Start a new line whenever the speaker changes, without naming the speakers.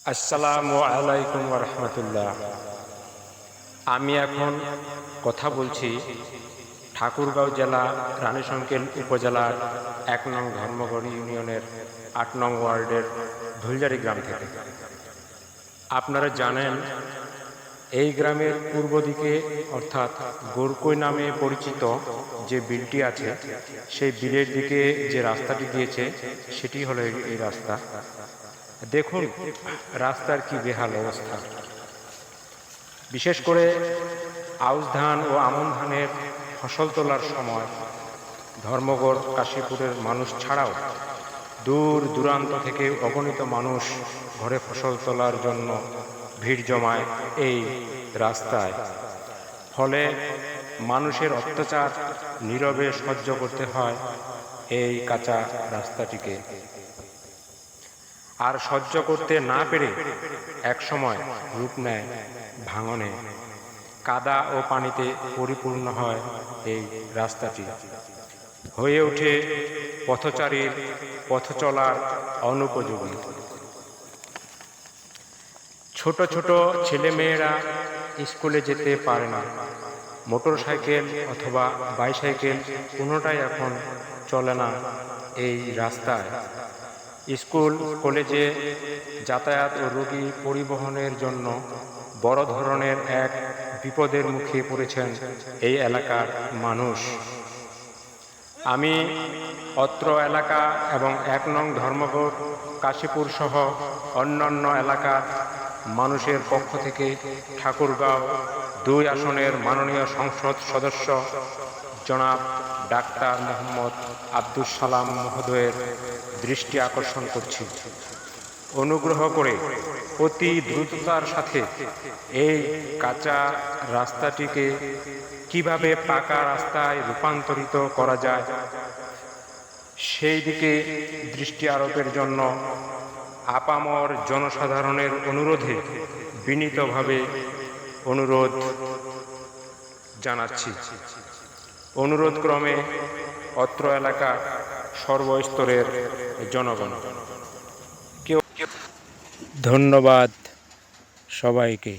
আসসালামু আলাইকুম ওয়া রাহমাতুল্লাহ। আমি এখন কথা বলছি ঠাকুরগাঁও জেলা রানীশংকেল উপজেলার ১ নং ধর্মগড় ইউনিয়নের ৮ নং ওয়ার্ডের ধুলজারি গ্রাম থেকে। আপনারা জানেন এই গ্রামের পূর্ব দিকে অর্থাৎ গোরকই নামে পরিচিত যে বিলটি আছে, সেই বিলের দিকে যে রাস্তাটি গিয়েছে সেটি হলো এই রাস্তা। দেখুন রাস্তার কি বেহাল অবস্থা। বিশেষ করে আউশ ধান ও আমন ধানের ফসল তোলার সময় ধর্মগড় কাশীপুরের মানুষ ছাড়াও দূর দূরান্ত থেকে অগণিত মানুষ ঘরে ফসল তোলার জন্য ভিড় জমায় এই রাস্তায়। ফলে মানুষের অত্যাচার নীরবে সহ্য করতে হয় এই কাঁচা রাস্তাটিকে। আর সহ্য করতে না পেরে একসময় রূপ নেয় ভাঙনে। কাদা ও পানিতে পরিপূর্ণ হয় এই রাস্তাটি, হয়ে ওঠে পথচারীর পথ চলার অনুপযোগী। ছোট ছোট ছেলেমেয়েরা স্কুলে যেতে পারে না। মোটর সাইকেল অথবা বাইসাইকেল কোনোটাই এখন চলে না এই রাস্তায়। স্কুল কলেজে যাতায়াত ও রোগী পরিবহনের জন্য বড় ধরনের এক বিপদের মুখে পড়েছেন এই এলাকার মানুষ। আমি অত্র এলাকা এবং ১ নং ধর্মগড় কাশীপুর সহ অন্যান্য এলাকার মানুষের পক্ষ থেকে ঠাকুরগাঁও ২ আসনের মাননীয় সংসদ সদস্য জনাব ডাক্তার মোহাম্মদ আব্দুস সালাম মহোদয়ের দৃষ্টি আকর্ষণ করছি। অনুগ্রহ করে অতি দ্রুততার সাথে এই কাঁচা রাস্তাটিকে কিভাবে পাকা রাস্তায় রূপান্তরিত করা যায় সেই দিকে দৃষ্টি আরোপের জন্য আপামর জনসাধারণের অনুরোধে বিনীতভাবে অনুরোধ জানাচ্ছি। অনুরোধক্রমে অত্র এলাকা সর্বস্তরের জনগণ। ধন্যবাদ সবাইকে।